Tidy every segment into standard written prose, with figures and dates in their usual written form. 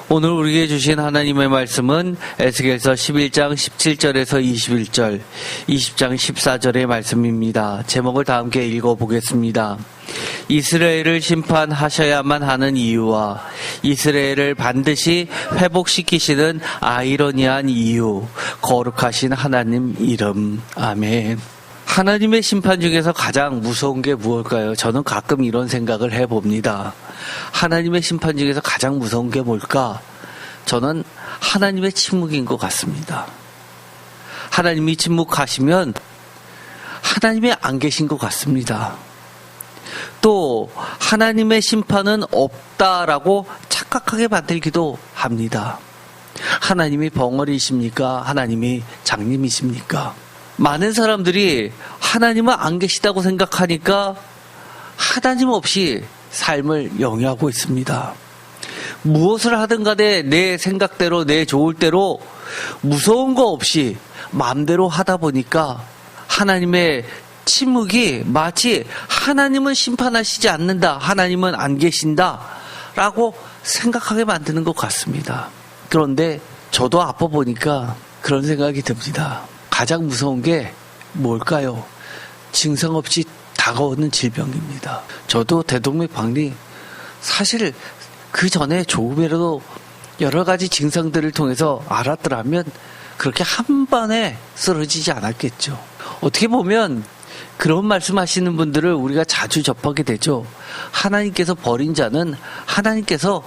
오늘 우리에게 주신 하나님의 말씀은 에스겔서 11장 17절에서 21절, 20장 14절의 말씀입니다. 제목을 다 함께 읽어보겠습니다. 이스라엘을 심판하셔야만 하는 이유와 이스라엘을 반드시 회복시키시는 아이러니한 이유, 거룩하신 하나님 이름. 아멘. 하나님의 심판 중에서 가장 무서운 게 무엇일까요? 저는 가끔 이런 생각을 해봅니다. 하나님의 심판 중에서 가장 무서운 게 뭘까? 저는 하나님의 침묵인 것 같습니다. 하나님이 침묵하시면 하나님이 안 계신 것 같습니다. 또 하나님의 심판은 없다라고 착각하게 만들기도 합니다. 하나님이 벙어리이십니까? 하나님이 장님이십니까? 많은 사람들이 하나님은 안 계시다고 생각하니까 하나님 없이 삶을 영위하고 있습니다. 무엇을 하든 간에 내 생각대로, 내 좋을 대로 무서운 거 없이 마음대로 하다 보니까 하나님의 침묵이 마치 하나님은 심판하시지 않는다, 하나님은 안 계신다 라고 생각하게 만드는 것 같습니다. 그런데 저도 아파 보니까 그런 생각이 듭니다. 가장 무서운 게 뭘까요? 증상 없이 다가오는 질병입니다. 저도 대동맥박리 사실 그 전에 조금이라도 여러 가지 증상들을 통해서 알았더라면 그렇게 한 번에 쓰러지지 않았겠죠. 어떻게 보면 그런 말씀하시는 분들을 우리가 자주 접하게 되죠. 하나님께서 버린 자는 하나님께서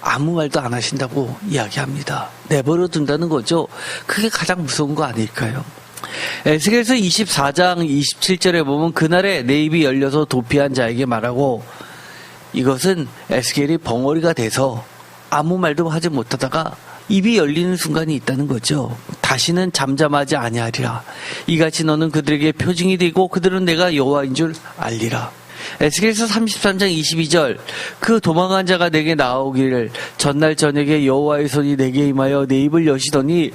아무 말도 안 하신다고 이야기합니다. 내버려 둔다는 거죠. 그게 가장 무서운 거 아닐까요? 에스겔서 24장 27절에 보면 그날에 내 입이 열려서 도피한 자에게 말하고, 이것은 에스겔이 벙어리가 돼서 아무 말도 하지 못하다가 입이 열리는 순간이 있다는 거죠. 다시는 잠잠하지 아니하리라. 이같이 너는 그들에게 표징이 되고 그들은 내가 여호와인 줄 알리라. 에스겔서 33장 22절 그 도망한 자가 내게 나오기를 전날 저녁에 여호와의 손이 내게 임하여 내 입을 여시더니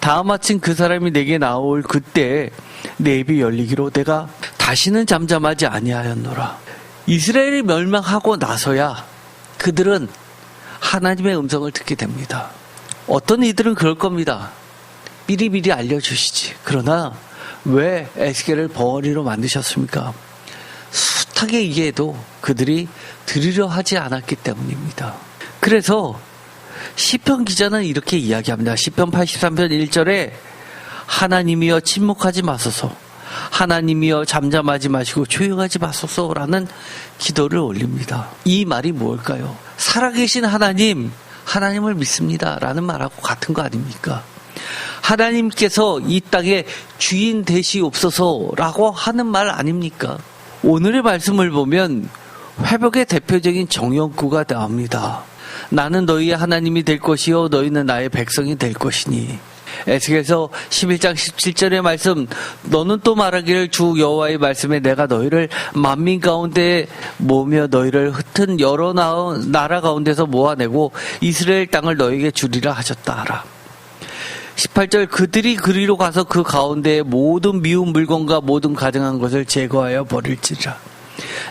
다음 아침 그 사람이 내게 나올 그때 내 입이 열리기로 내가 다시는 잠잠하지 아니하였노라. 이스라엘이 멸망하고 나서야 그들은 하나님의 음성을 듣게 됩니다. 어떤 이들은 그럴 겁니다. 미리미리 알려주시지. 그러나 왜 에스겔을 벙어리로 만드셨습니까? 숱하게 얘기해도 그들이 들으려 하지 않았기 때문입니다. 그래서 시편 기자는 이렇게 이야기합니다. 시편 83편 1절에 하나님이여 침묵하지 마소서, 하나님이여 잠잠하지 마시고 조용하지 마소서라는 기도를 올립니다. 이 말이 뭘까요? 살아계신 하나님을 믿습니다 라는 말하고 같은 거 아닙니까? 하나님께서 이 땅의 주인 되시옵소서라고 하는 말 아닙니까? 오늘의 말씀을 보면 회복의 대표적인 정형구가 나옵니다. 나는 너희의 하나님이 될 것이요 너희는 나의 백성이 될 것이니. 에스겔서 11장 17절의 말씀, 너는 또 말하기를 주 여호와의 말씀에 내가 너희를 만민 가운데 모으며 너희를 흩은 여러 나라 가운데서 모아내고 이스라엘 땅을 너희에게 주리라 하셨다 하라. 18절 그들이 그리로 가서 그 가운데에 모든 미운 물건과 모든 가증한 것을 제거하여 버릴지라.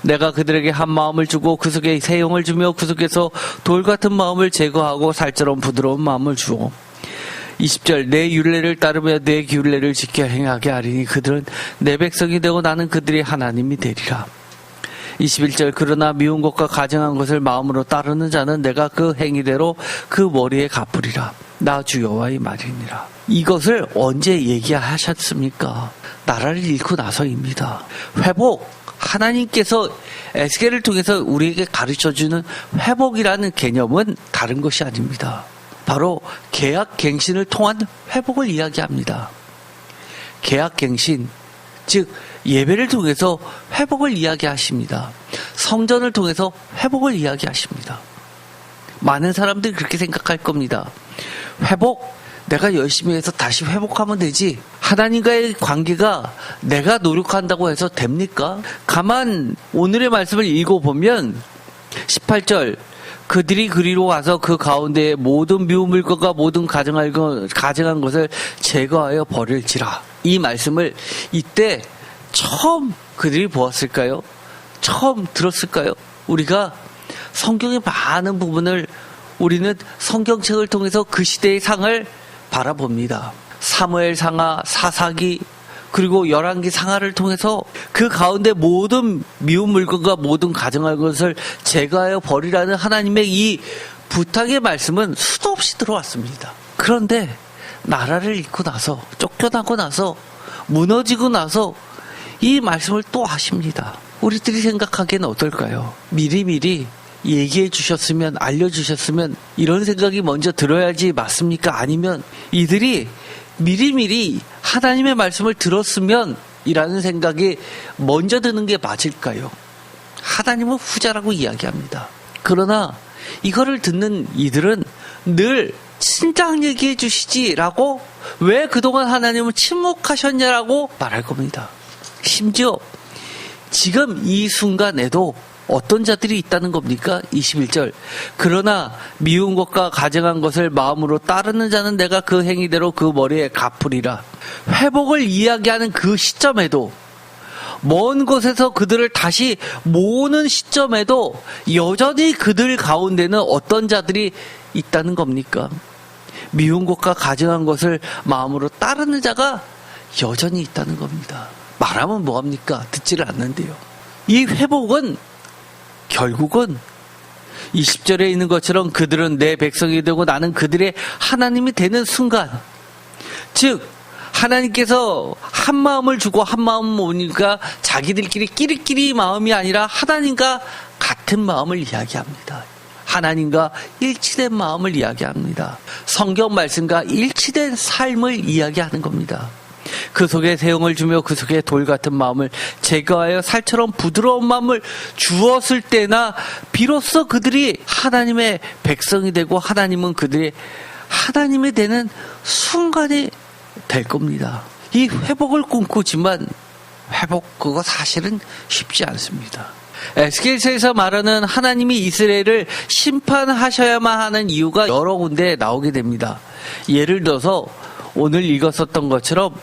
내가 그들에게 한 마음을 주고 그 속에 새 영을 주며 그 속에서 돌 같은 마음을 제거하고 살처럼 부드러운 마음을 주어. 20절 내 율례를 따르며 내 규례를 지켜 행하게 하리니 그들은 내 백성이 되고 나는 그들의 하나님이 되리라. 21절 그러나 미운 것과 가증한 것을 마음으로 따르는 자는 내가 그 행위대로 그 머리에 갚으리라. 나 주 여호와의 말이니라. 이것을 언제 얘기하셨습니까? 나라를 잃고 나서입니다. 회복, 하나님께서 에스겔을 통해서 우리에게 가르쳐주는 회복이라는 개념은 다른 것이 아닙니다. 바로 계약갱신을 통한 회복을 이야기합니다. 계약갱신, 즉 예배를 통해서 회복을 이야기하십니다. 성전을 통해서 회복을 이야기하십니다. 많은 사람들이 그렇게 생각할 겁니다. 회복, 내가 열심히 해서 다시 회복하면 되지. 하나님과의 관계가 내가 노력한다고 해서 됩니까? 가만 오늘의 말씀을 읽어보면 18절 그들이 그리로 와서 그 가운데에 모든 미운 물건과 모든 가증한 것을 제거하여 버릴지라. 이 말씀을 이때 처음 그들이 보았을까요? 처음 들었을까요? 우리가 성경의 많은 부분을 우리는 성경책을 통해서 그 시대의 상을 바라봅니다. 사무엘 상하, 사사기, 그리고 열왕기 상하를 통해서 그 가운데 모든 미운 물건과 모든 가증할 것을 제거하여 버리라는 하나님의 이 부탁의 말씀은 수도 없이 들어왔습니다. 그런데 나라를 잃고 나서, 쫓겨나고 나서, 무너지고 나서 이 말씀을 또 하십니다. 우리들이 생각하기에는 어떨까요? 미리미리 얘기해 주셨으면, 알려주셨으면 이런 생각이 먼저 들어야지 맞습니까? 아니면 이들이 미리미리 하나님의 말씀을 들었으면 이라는 생각이 먼저 드는 게 맞을까요? 하나님은 후자라고 이야기합니다. 그러나 이거를 듣는 이들은 늘 진작 얘기해 주시지라고, 왜 그동안 하나님은 침묵하셨냐라고 말할 겁니다. 심지어 지금 이 순간에도 어떤 자들이 있다는 겁니까? 21절. 그러나 미운 것과 가증한 것을 마음으로 따르는 자는 내가 그 행위대로 그 머리에 갚으리라. 회복을 이야기하는 그 시점에도, 먼 곳에서 그들을 다시 모으는 시점에도 여전히 그들 가운데는 어떤 자들이 있다는 겁니까? 미운 것과 가증한 것을 마음으로 따르는 자가 여전히 있다는 겁니다. 말하면 뭐합니까? 듣지를 않는데요. 이 회복은 결국은 20절에 있는 것처럼 그들은 내 백성이 되고 나는 그들의 하나님이 되는 순간, 즉 하나님께서 한 마음을 주고 한 마음을 모으니까 자기들끼리 끼리끼리 마음이 아니라 하나님과 같은 마음을 이야기합니다. 하나님과 일치된 마음을 이야기합니다. 성경 말씀과 일치된 삶을 이야기하는 겁니다. 그 속에 세용을 주며 그 속에 돌 같은 마음을 제거하여 살처럼 부드러운 마음을 주었을 때나 비로소 그들이 하나님의 백성이 되고 하나님은 그들의 하나님이 되는 순간이 될 겁니다. 이 회복을 꿈꾸지만 회복 그거 사실은 쉽지 않습니다. 에스겔서에서 말하는 하나님이 이스라엘을 심판하셔야만 하는 이유가 여러 군데 나오게 됩니다. 예를 들어서 오늘 읽었었던 것처럼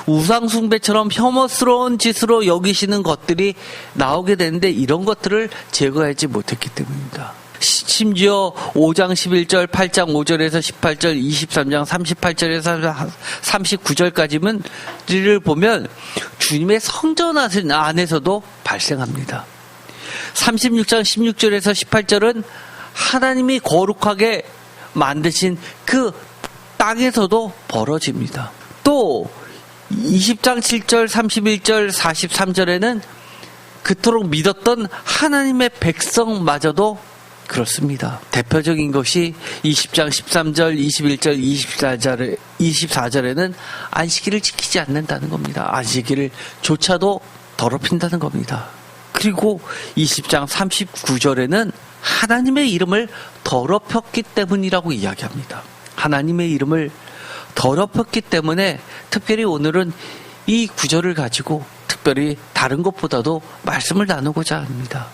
우상숭배처럼 혐오스러운 짓으로 여기시는 것들이 나오게 되는데 이런 것들을 제거하지 못했기 때문입니다. 심지어 5장 11절, 8장 5절에서 18절, 23장 38절에서 39절까지를 보면 주님의 성전 안에서도 발생합니다. 36장 16절에서 18절은 하나님이 거룩하게 만드신 그 땅에서도 벌어집니다. 또 20장 7절, 31절, 43절에는 그토록 믿었던 하나님의 백성마저도 그렇습니다. 대표적인 것이 20장 13절, 21절, 24절에는 안식일을 지키지 않는다는 겁니다. 안식일을 조차도 더럽힌다는 겁니다. 그리고 20장 39절에는 하나님의 이름을 더럽혔기 때문이라고 이야기합니다. 하나님의 이름을 더럽혔기 때문에 특별히 오늘은 이 구절을 가지고 특별히 다른 것보다도 말씀을 나누고자 합니다.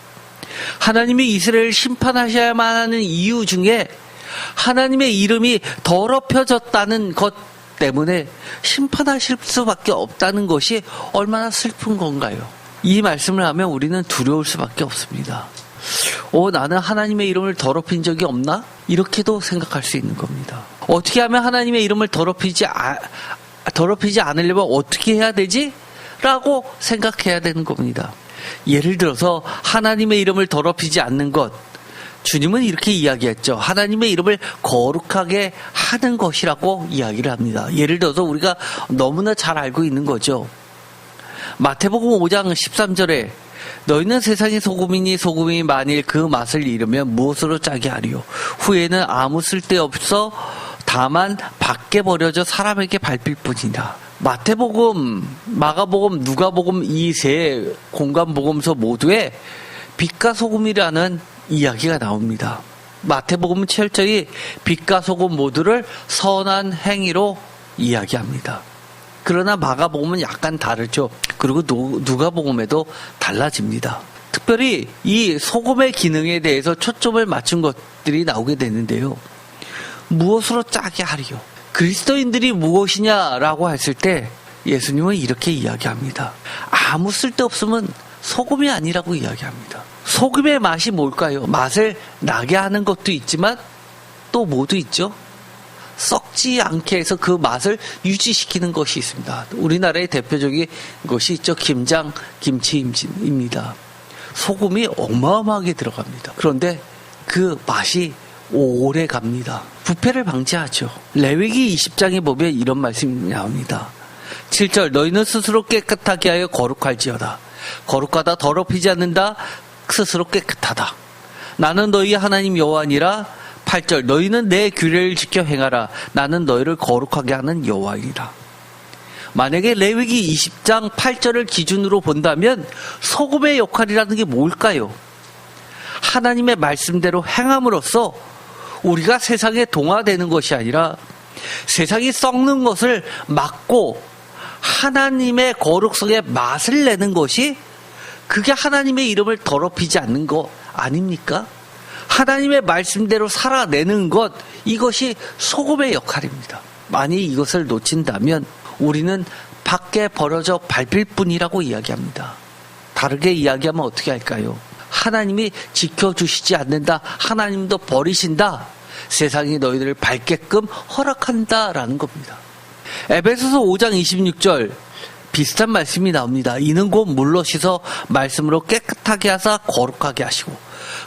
하나님이 이스라엘을 심판하셔야만 하는 이유 중에 하나님의 이름이 더럽혀졌다는 것 때문에 심판하실 수밖에 없다는 것이 얼마나 슬픈 건가요? 이 말씀을 하면 우리는 두려울 수밖에 없습니다. 나는 하나님의 이름을 더럽힌 적이 없나? 이렇게도 생각할 수 있는 겁니다. 어떻게 하면 하나님의 이름을 더럽히지 않으려면 어떻게 해야 되지? 라고 생각해야 되는 겁니다. 예를 들어서 하나님의 이름을 더럽히지 않는 것, 주님은 이렇게 이야기했죠. 하나님의 이름을 거룩하게 하는 것이라고 이야기를 합니다. 예를 들어서 우리가 너무나 잘 알고 있는 거죠. 마태복음 5장 13절에 너희는 세상의 소금이니 소금이 만일 그 맛을 잃으면 무엇으로 짜게 하리요? 후에는 아무 쓸데없어 다만 밖에 버려져 사람에게 밟힐 뿐이다. 마태복음, 마가복음, 누가복음 이 세 공간복음서 모두에 빛과 소금이라는 이야기가 나옵니다. 마태복음은 철저히 빛과 소금 모두를 선한 행위로 이야기합니다. 그러나 마가복음은 약간 다르죠. 그리고 누가복음에도 달라집니다. 특별히 이 소금의 기능에 대해서 초점을 맞춘 것들이 나오게 되는데요. 무엇으로 짜게 하리요? 그리스도인들이 무엇이냐라고 했을 때 예수님은 이렇게 이야기합니다. 아무 쓸데없으면 소금이 아니라고 이야기합니다. 소금의 맛이 뭘까요? 맛을 나게 하는 것도 있지만 또 모두 있죠. 썩지 않게 해서 그 맛을 유지시키는 것이 있습니다. 우리나라의 대표적인 것이 있죠. 김장, 김치입니다. 소금이 어마어마하게 들어갑니다. 그런데 그 맛이 오래 갑니다. 부패를 방지하죠. 레위기 20장에 보면 이런 말씀이 나옵니다. 7절 너희는 스스로 깨끗하게 하여 거룩할지어다. 거룩하다 더럽히지 않는다. 스스로 깨끗하다. 나는 너희 하나님 여호와니라. 8절 너희는 내 규례를 지켜 행하라. 나는 너희를 거룩하게 하는 여호와이라. 만약에 레위기 20장 8절을 기준으로 본다면 소금의 역할이라는 게 뭘까요? 하나님의 말씀대로 행함으로써 우리가 세상에 동화되는 것이 아니라 세상이 썩는 것을 막고 하나님의 거룩성의 맛을 내는 것이, 그게 하나님의 이름을 더럽히지 않는 것 아닙니까? 하나님의 말씀대로 살아내는 것, 이것이 소금의 역할입니다. 만약 이것을 놓친다면 우리는 밖에 버려져 밟힐 뿐이라고 이야기합니다. 다르게 이야기하면 어떻게 할까요? 하나님이 지켜주시지 않는다. 하나님도 버리신다. 세상이 너희들을 밟게끔 허락한다라는 겁니다. 에베소서 5장 26절 비슷한 말씀이 나옵니다. 이는 곧 물로 씻어 말씀으로 깨끗하게 하사 거룩하게 하시고,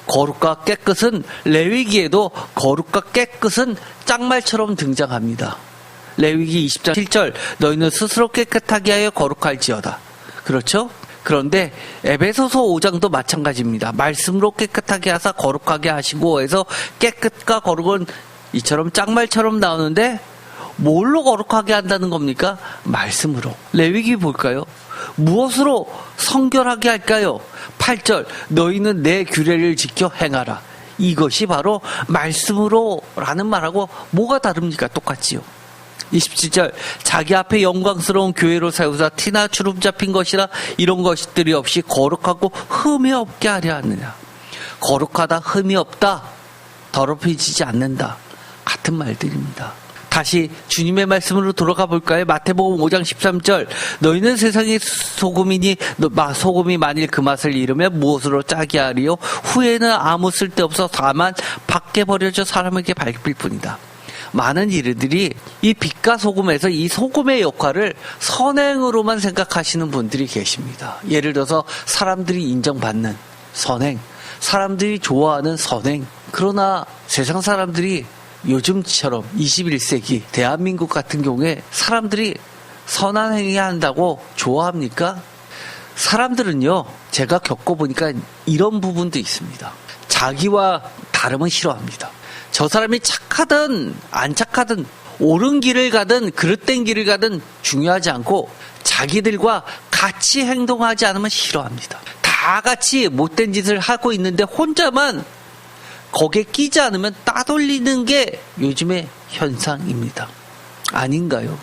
거룩과 깨끗은 레위기에도 거룩과 깨끗은 짝말처럼 등장합니다. 레위기 20장 7절 너희는 스스로 깨끗하게 하여 거룩할지어다. 그렇죠? 그런데 에베소서 5장도 마찬가지입니다. 말씀으로 깨끗하게 하사 거룩하게 하시고 해서 깨끗과 거룩은 이처럼 짝말처럼 나오는데 뭘로 거룩하게 한다는 겁니까? 말씀으로. 레위기 볼까요? 무엇으로 성결하게 할까요? 8절 너희는 내 규례를 지켜 행하라. 이것이 바로 말씀으로 라는 말하고 뭐가 다릅니까? 똑같지요. 27절 자기 앞에 영광스러운 교회로 세우사 티나 주름 잡힌 것이라 이런 것들이 없이 거룩하고 흠이 없게 하려 하느냐. 거룩하다, 흠이 없다, 더럽혀지지 않는다, 같은 말들입니다. 다시 주님의 말씀으로 돌아가 볼까요? 마태복음 5장 13절 너희는 세상의 소금이니 소금이 만일 그 맛을 잃으면 무엇으로 짜게 하리요? 후에는 아무 쓸데없어 다만 밖에 버려져 사람에게 밟힐 뿐이다. 많은 이들이 이 빛과 소금에서 이 소금의 역할을 선행으로만 생각하시는 분들이 계십니다. 예를 들어서 사람들이 인정받는 선행, 사람들이 좋아하는 선행. 그러나 세상 사람들이 요즘처럼 21세기 대한민국 같은 경우에 사람들이 선한 행위 한다고 좋아합니까? 사람들은요, 제가 겪어보니까 이런 부분도 있습니다. 자기와 다름은 싫어합니다. 저 사람이 착하든 안 착하든 옳은 길을 가든 그릇된 길을 가든 중요하지 않고 자기들과 같이 행동하지 않으면 싫어합니다. 다 같이 못된 짓을 하고 있는데 혼자만 거기에 끼지 않으면 따돌리는 게 요즘의 현상입니다. 아닌가요?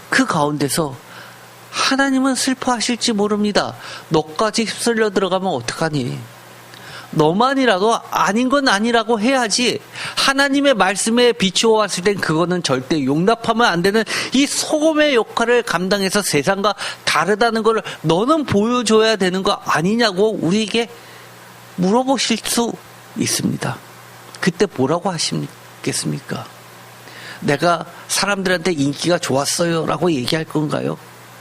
그 가운데서 하나님은 슬퍼하실지 모릅니다. 너까지 휩쓸려 들어가면 어떡하니? 너만이라도 아닌 건 아니라고 해야지. 하나님의 말씀에 비추어 왔을 땐 그거는 절대 용납하면 안 되는 이 소금의 역할을 감당해서 세상과 다르다는 걸 너는 보여줘야 되는 거 아니냐고 우리에게 물어보실 수 있습니다. 그때 뭐라고 하시겠습니까? 내가 사람들한테 인기가 좋았어요 라고 얘기할 건가요?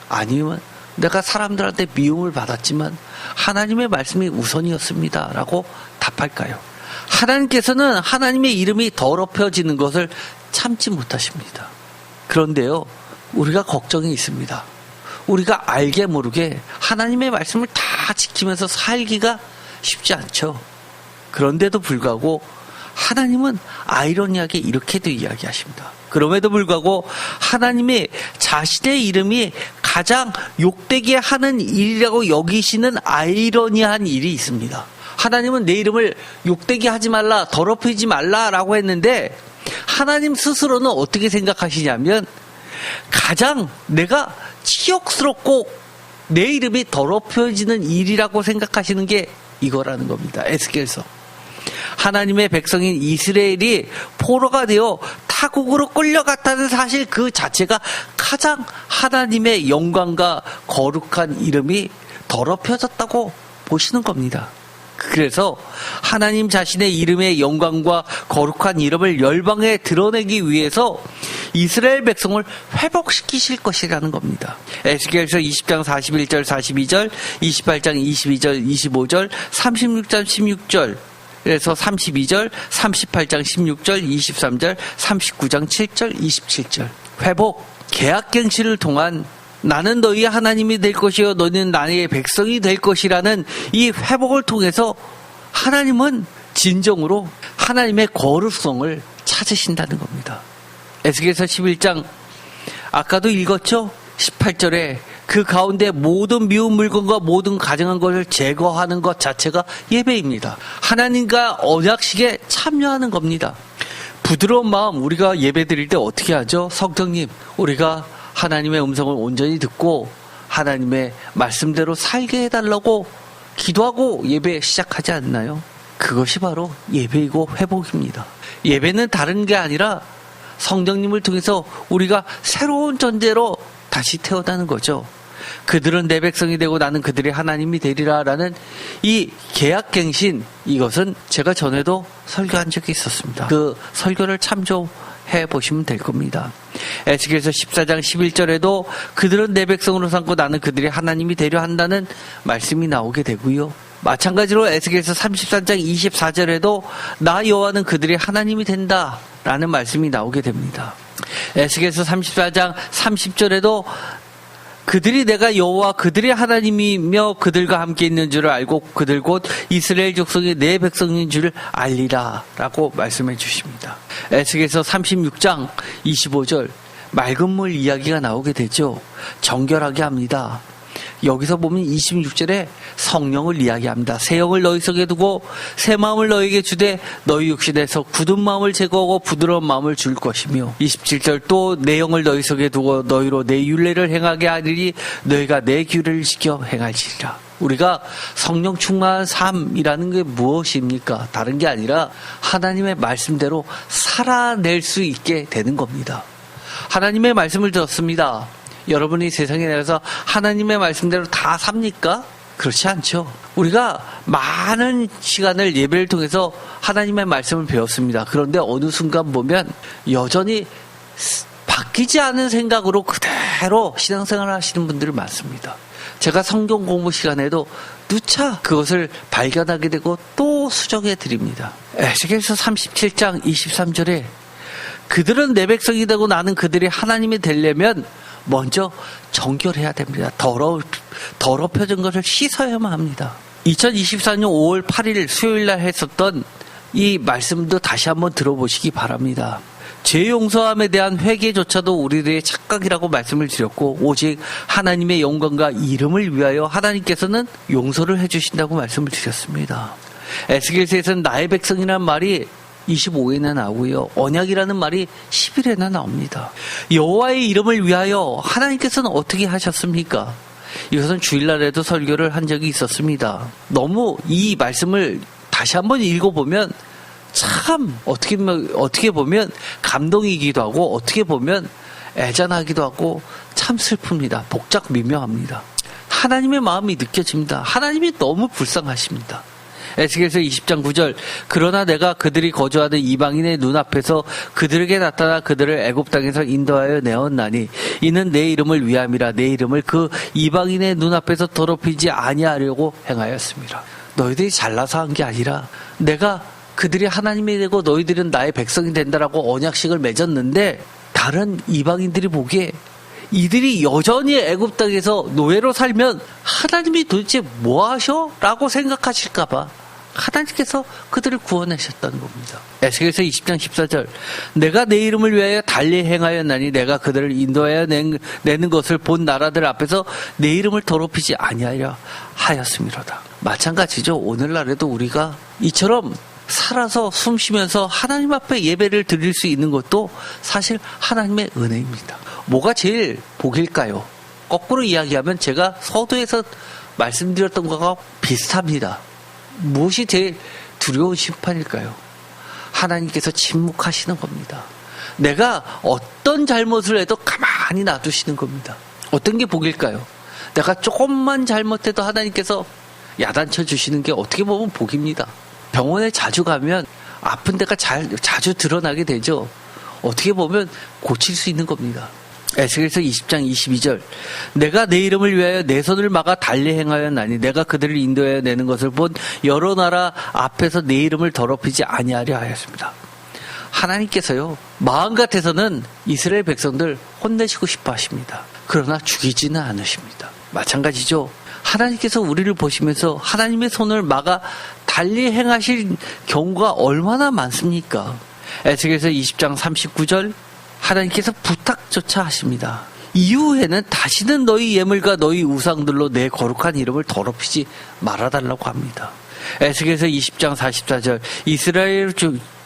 아니면 내가 사람들한테 미움을 받았지만 하나님의 말씀이 우선이었습니다 라고 답할까요? 하나님께서는 하나님의 이름이 더럽혀지는 것을 참지 못하십니다. 그런데요, 우리가 걱정이 있습니다. 우리가 알게 모르게 하나님의 말씀을 다 지키면서 살기가 쉽지 않죠. 그런데도 불구하고 하나님은 아이러니하게 이렇게도 이야기하십니다. 그럼에도 불구하고 하나님이 자신의 이름이 가장 욕되게 하는 일이라고 여기시는 아이러니한 일이 있습니다. 하나님은 내 이름을 욕되게 하지 말라, 더럽히지 말라라고 했는데 하나님 스스로는 어떻게 생각하시냐면 가장 내가 치욕스럽고 내 이름이 더럽혀지는 일이라고 생각하시는 게 이거라는 겁니다. 에스겔서. 하나님의 백성인 이스라엘이 포로가 되어 타국으로 끌려갔다는 사실 그 자체가 가장 하나님의 영광과 거룩한 이름이 더럽혀졌다고 보시는 겁니다. 그래서 하나님 자신의 이름의 영광과 거룩한 이름을 열방에 드러내기 위해서 이스라엘 백성을 회복시키실 것이라는 겁니다. 에스겔서 20장 41절 42절 28장 22절 25절 36장 16절 그래서 32절 38장 16절 23절 39장 7절 27절 회복 계약갱신을 통한 나는 너희의 하나님이 될 것이요 너희는 나의 백성이 될 것이라는 이 회복을 통해서 하나님은 진정으로 하나님의 거룩성을 찾으신다는 겁니다. 에스겔서 11장 아까도 읽었죠? 18절에 그 가운데 모든 미운 물건과 모든 가증한 것을 제거하는 것 자체가 예배입니다. 하나님과 언약식에 참여하는 겁니다. 부드러운 마음 우리가 예배 드릴 때 어떻게 하죠? 성령님 우리가 하나님의 음성을 온전히 듣고 하나님의 말씀대로 살게 해달라고 기도하고 예배 시작하지 않나요? 그것이 바로 예배이고 회복입니다. 예배는 다른 게 아니라 성령님을 통해서 우리가 새로운 존재로 다시 태어나는 거죠. 그들은 내 백성이 되고 나는 그들의 하나님이 되리라 라는 이 계약갱신 이것은 제가 전에도 설교한 적이 있었습니다. 그 설교를 참조해 보시면 될 겁니다. 에스겔서 14장 11절에도 그들은 내 백성으로 삼고 나는 그들의 하나님이 되려 한다는 말씀이 나오게 되고요. 마찬가지로 에스겔서 33장 24절에도 나 여호와는 그들의 하나님이 된다 라는 말씀이 나오게 됩니다. 에스겔서 34장 30절에도 그들이 내가 여호와 그들의 하나님이며 그들과 함께 있는 줄을 알고 그들 곧 이스라엘 족속이 내 백성인 줄을 알리라 라고 말씀해 주십니다. 에스겔서 36장 25절 맑은 물 이야기가 나오게 되죠. 정결하게 합니다. 여기서 보면 26절에 성령을 이야기합니다. 새 영을 너희 속에 두고 새 마음을 너희에게 주되 너희 육신에서 굳은 마음을 제거하고 부드러운 마음을 줄 것이며 27절 또 내 영을 너희 속에 두고 너희로 내 율례를 행하게 하리니 너희가 내 규례를 지켜 행할지니라. 우리가 성령 충만한 삶이라는 게 무엇입니까? 다른 게 아니라 하나님의 말씀대로 살아낼 수 있게 되는 겁니다. 하나님의 말씀을 들었습니다. 여러분이 세상에 나가서 하나님의 말씀대로 다 삽니까? 그렇지 않죠. 우리가 많은 시간을 예배를 통해서 하나님의 말씀을 배웠습니다. 그런데 어느 순간 보면 여전히 바뀌지 않은 생각으로 그대로 신앙생활을 하시는 분들이 많습니다. 제가 성경 공부 시간에도 누차 그것을 발견하게 되고 또 수정해 드립니다. 에스겔서 37장 23절에 그들은 내 백성이 되고 나는 그들이 하나님이 되려면 먼저 정결해야 됩니다. 더럽혀진 것을 씻어야만 합니다. 2024년 5월 8일 수요일날 했었던 이 말씀도 다시 한번 들어보시기 바랍니다. 죄 용서함에 대한 회개조차도 우리들의 착각이라고 말씀을 드렸고 오직 하나님의 영광과 이름을 위하여 하나님께서는 용서를 해주신다고 말씀을 드렸습니다. 에스겔서에서는 나의 백성이라는 말이 25회나 나오고요. 언약이라는 말이 10일에나 나옵니다. 여호와의 이름을 위하여 하나님께서는 어떻게 하셨습니까? 이것은 주일날에도 설교를 한 적이 있었습니다. 너무 이 말씀을 다시 한번 읽어보면 참 어떻게 보면 감동이기도 하고 어떻게 보면 애잔하기도 하고 참 슬픕니다. 복잡 미묘합니다. 하나님의 마음이 느껴집니다. 하나님이 너무 불쌍하십니다. 에스겔서 20장 9절 그러나 내가 그들이 거주하는 이방인의 눈앞에서 그들에게 나타나 그들을 애굽 땅에서 인도하여 내었나니 이는 내 이름을 위함이라 내 이름을 그 이방인의 눈앞에서 더럽히지 아니하려고 행하였습니다. 너희들이 잘나서 한 게 아니라 내가 그들이 하나님이 되고 너희들은 나의 백성이 된다라고 언약식을 맺었는데 다른 이방인들이 보기에 이들이 여전히 애굽 땅에서 노예로 살면 하나님이 도대체 뭐 하셔? 라고 생각하실까 봐 하나님께서 그들을 구원하셨다는 겁니다. 에스겔서 20장 14절 내가 내 이름을 위하여 달리 행하였나니 내가 그들을 인도하여 내는 것을 본 나라들 앞에서 내 이름을 더럽히지 아니하려 하였음이로다. 마찬가지죠. 오늘날에도 우리가 이처럼 살아서 숨쉬면서 하나님 앞에 예배를 드릴 수 있는 것도 사실 하나님의 은혜입니다. 뭐가 제일 복일까요? 거꾸로 이야기하면 제가 서두에서 말씀드렸던 것과 비슷합니다. 무엇이 제일 두려운 심판일까요? 하나님께서 침묵하시는 겁니다. 내가 어떤 잘못을 해도 가만히 놔두시는 겁니다. 어떤 게 복일까요? 내가 조금만 잘못해도 하나님께서 야단쳐 주시는 게 어떻게 보면 복입니다. 병원에 자주 가면 아픈 데가 자주 드러나게 되죠. 어떻게 보면 고칠 수 있는 겁니다. 에스겔서 20장 22절 내가 내 이름을 위하여 내 손을 막아 달리 행하였나니 내가 그들을 인도하여 내는 것을 본 여러 나라 앞에서 내 이름을 더럽히지 아니하려 하였습니다. 하나님께서요, 마음 같아서는 이스라엘 백성들 혼내시고 싶어 하십니다. 그러나 죽이지는 않으십니다. 마찬가지죠. 하나님께서 우리를 보시면서 하나님의 손을 막아 달리 행하실 경우가 얼마나 많습니까? 에스겔서 20장 39절 하나님께서 부탁조차 하십니다. 이후에는 다시는 너희 예물과 너희 우상들로 내 거룩한 이름을 더럽히지 말아달라고 합니다. 에스겔서 20장 44절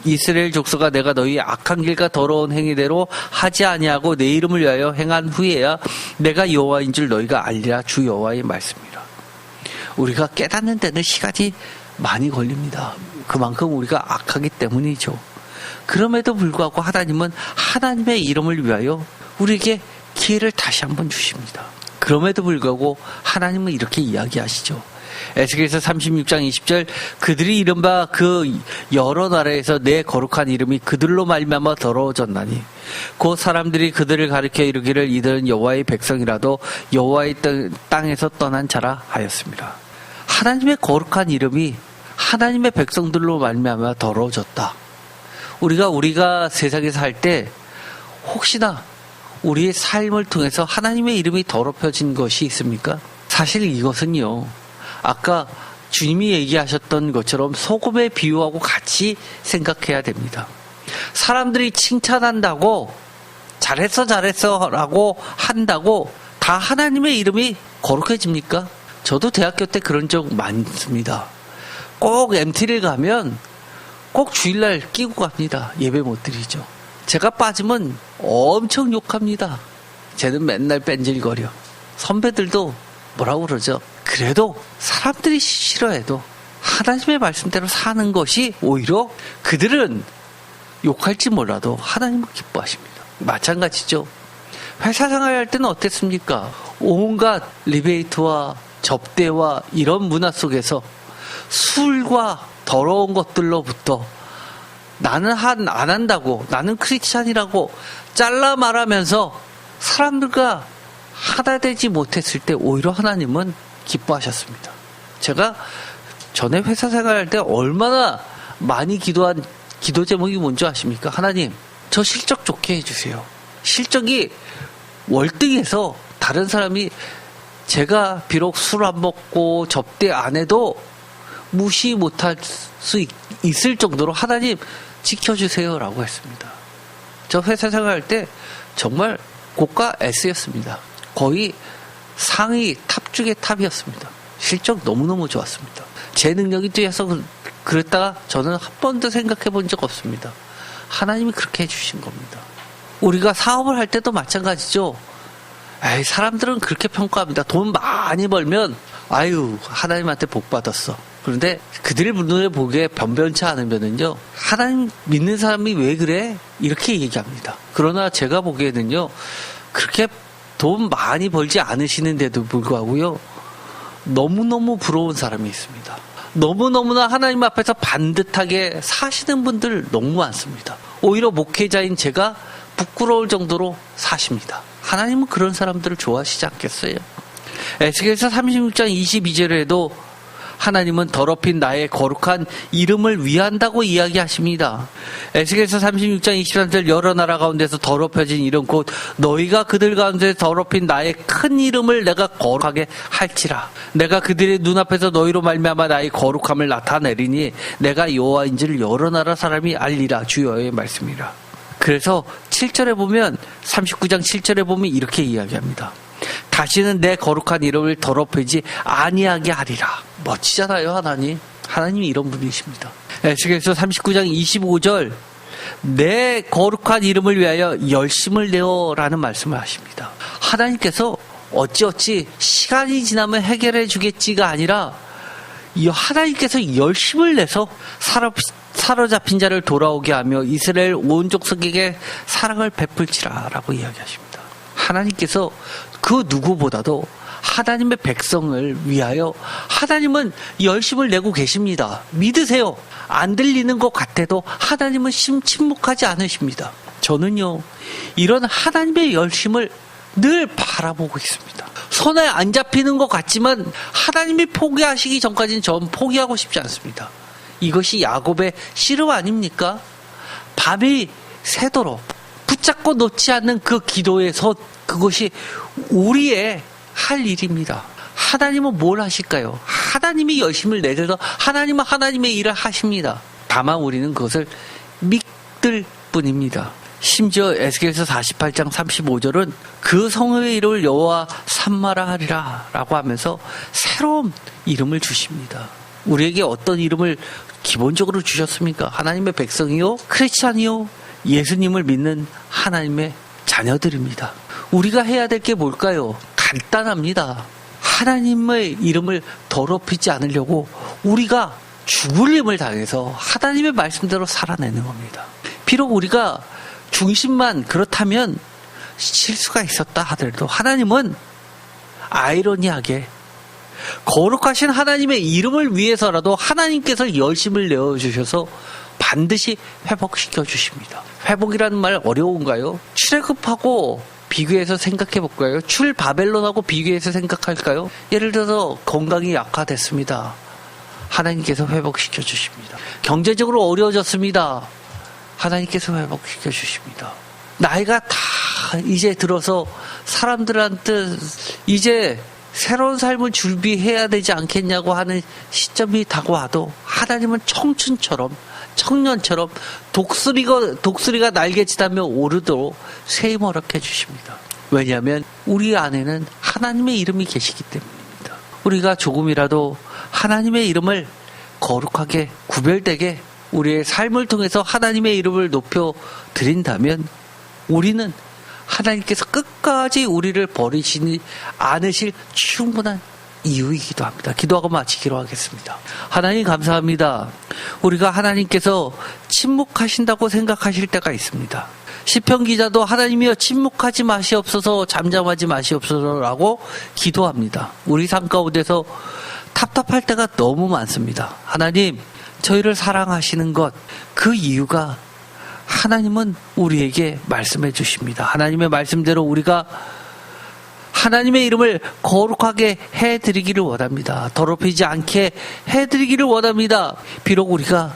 이스라엘 족속아 내가 너희 악한 길과 더러운 행위대로 하지 아니하고 내 이름을 위하여 행한 후에야 내가 여호와인 줄 너희가 알리라. 주 여호와의 말씀이라. 우리가 깨닫는 데는 시간이 많이 걸립니다. 그만큼 우리가 악하기 때문이죠. 그럼에도 불구하고 하나님은 하나님의 이름을 위하여 우리에게 기회를 다시 한번 주십니다. 그럼에도 불구하고 하나님은 이렇게 이야기하시죠. 에스겔서 36장 20절 그들이 이른바 그 여러 나라에서 내 거룩한 이름이 그들로 말미암아 더러워졌나니 곧 사람들이 그들을 가리켜 이르기를 이들은 여호와의 백성이라도 여호와의 땅에서 떠난 자라 하였습니다. 하나님의 거룩한 이름이 하나님의 백성들로 말미암아 더러워졌다. 우리가 세상에서 살 때 혹시나 우리의 삶을 통해서 하나님의 이름이 더럽혀진 것이 있습니까? 사실 이것은요, 아까 주님이 얘기하셨던 것처럼 소금의 비유하고 같이 생각해야 됩니다. 사람들이 칭찬한다고 잘했어 라고 한다고 다 하나님의 이름이 거룩해집니까? 저도 대학교 때 그런 적 많습니다. 꼭 MT를 가면 꼭 주일날 끼고 갑니다. 예배 못 드리죠. 제가 빠지면 엄청 욕합니다. 쟤는 맨날 뺀질거려. 선배들도 뭐라고 그러죠. 그래도 사람들이 싫어해도 하나님의 말씀대로 사는 것이 오히려 그들은 욕할지 몰라도 하나님을 기뻐하십니다. 마찬가지죠. 회사 생활할 때는 어땠습니까? 온갖 리베이트와 접대와 이런 문화 속에서 술과 더러운 것들로부터 나는 안 한다고, 나는 크리스찬이라고 잘라 말하면서 사람들과 하나 되지 못했을 때 오히려 하나님은 기뻐하셨습니다. 제가 전에 회사 생활할 때 얼마나 많이 기도한 기도 제목이 뭔지 아십니까? 하나님, 저 실적 좋게 해주세요. 실적이 월등해서 다른 사람이 제가 비록 술 안 먹고 접대 안 해도 무시 못할 수 있을 정도로 하나님 지켜주세요 라고 했습니다. 저 회사 생활할 때 정말 고가 S였습니다. 거의 상위 탑 중에 탑이었습니다. 실적 너무너무 좋았습니다. 제 능력이 뛰어서 그랬다가 저는 한 번도 생각해 본 적 없습니다. 하나님이 그렇게 해주신 겁니다. 우리가 사업을 할 때도 마찬가지죠. 에이, 사람들은 그렇게 평가합니다. 돈 많이 벌면 아유 하나님한테 복 받았어. 그런데 그들의 눈에 보기에 변변치 않으면은요, 하나님 믿는 사람이 왜 그래? 이렇게 얘기합니다. 그러나 제가 보기에는요, 그렇게 돈 많이 벌지 않으시는데도 불구하고요, 너무너무 부러운 사람이 있습니다. 너무너무나 하나님 앞에서 반듯하게 사시는 분들 너무 많습니다. 오히려 목회자인 제가 부끄러울 정도로 사십니다. 하나님은 그런 사람들을 좋아하시지 않겠어요? 에스겔서 36장 22절에도 하나님은 더럽힌 나의 거룩한 이름을 위한다고 이야기하십니다. 에스겔서 36장 23절 여러 나라 가운데서 더럽혀진 이름 곧 너희가 그들 가운데 더럽힌 나의 큰 이름을 내가 거룩하게 할지라. 내가 그들의 눈앞에서 너희로 말미암아 나의 거룩함을 나타내리니 내가 여호와인지를 여러 나라 사람이 알리라. 주 여호와의 말씀이라. 그래서 7절에 보면 39장 7절에 보면 이렇게 이야기합니다. 다시는 내 거룩한 이름을 더럽히지 아니하게 하리라. 멋지잖아요, 하나님. 하나님이 이런 분이십니다. 에스겔서 39장 25절 내 거룩한 이름을 위하여 열심을 내어라는 말씀을 하십니다. 하나님께서 어찌어찌 시간이 지나면 해결해 주겠지가 아니라 하나님께서 열심을 내서 사로잡힌 자를 돌아오게 하며 이스라엘 온 족속에게 사랑을 베풀지라라고 이야기하십니다. 하나님께서 그 누구보다도 하나님의 백성을 위하여 하나님은 열심을 내고 계십니다. 믿으세요. 안 들리는 것 같아도 하나님은 침묵하지 않으십니다. 저는요, 이런 하나님의 열심을 늘 바라보고 있습니다. 손에 안 잡히는 것 같지만 하나님이 포기하시기 전까지는 전 포기하고 싶지 않습니다. 이것이 야곱의 씨름 아닙니까? 밤이 새도록 붙잡고 놓지 않는 그 기도에서 그것이 우리의 할 일입니다. 하나님은 뭘 하실까요? 하나님이 열심을 내셔서 하나님은 하나님의 일을 하십니다. 다만 우리는 그것을 믿을 뿐입니다. 심지어 에스겔서 48장 35절은 그 성읍의 이름을 여호와 삼마라 하리라 라고 하면서 새로운 이름을 주십니다. 우리에게 어떤 이름을 기본적으로 주셨습니까? 하나님의 백성이요, 크리스찬이요, 예수님을 믿는 하나님의 자녀들입니다. 우리가 해야 될 게 뭘까요? 간단합니다. 하나님의 이름을 더럽히지 않으려고 우리가 죽을 힘을 당해서 하나님의 말씀대로 살아내는 겁니다. 비록 우리가 중심만 그렇다면 실수가 있었다 하더라도 하나님은 아이러니하게 거룩하신 하나님의 이름을 위해서라도 하나님께서 열심을 내어주셔서 반드시 회복시켜 주십니다. 회복이라는 말 어려운가요? 출애굽하고 비교해서 생각해 볼까요? 출바벨론하고 비교해서 생각할까요? 예를 들어서 건강이 약화됐습니다. 하나님께서 회복시켜 주십니다. 경제적으로 어려워졌습니다. 하나님께서 회복시켜 주십니다. 나이가 다 이제 들어서 사람들한테 이제 새로운 삶을 준비해야 되지 않겠냐고 하는 시점이 다가와도 하나님은 청춘처럼 청년처럼 독수리가 날개짓하며 오르도록 새 힘을 허락해 주십니다. 왜냐하면 우리 안에는 하나님의 이름이 계시기 때문입니다. 우리가 조금이라도 하나님의 이름을 거룩하게 구별되게 우리의 삶을 통해서 하나님의 이름을 높여 드린다면 우리는 하나님께서 끝까지 우리를 버리시지 않으실 충분한 이유이기도 합니다. 기도하고 마치기로 하겠습니다. 하나님 감사합니다. 우리가 하나님께서 침묵하신다고 생각하실 때가 있습니다. 시편 기자도 하나님이여 침묵하지 마시옵소서, 잠잠하지 마시옵소서라고 기도합니다. 우리 삶 가운데서 답답할 때가 너무 많습니다. 하나님, 저희를 사랑하시는 것, 그 이유가 하나님은 우리에게 말씀해 주십니다. 하나님의 말씀대로 우리가 하나님의 이름을 거룩하게 해드리기를 원합니다. 더럽히지 않게 해드리기를 원합니다. 비록 우리가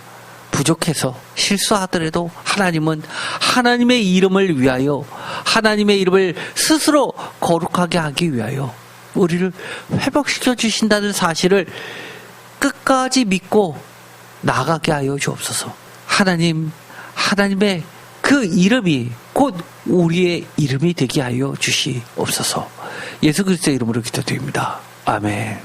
부족해서 실수하더라도 하나님은 하나님의 이름을 위하여 하나님의 이름을 스스로 거룩하게 하기 위하여 우리를 회복시켜 주신다는 사실을 끝까지 믿고 나가게 하여 주옵소서. 하나님의 그 이름이 곧 우리의 이름이 되게 하여 주시옵소서. 예수 그리스도의 이름으로 기도드립니다. 아멘.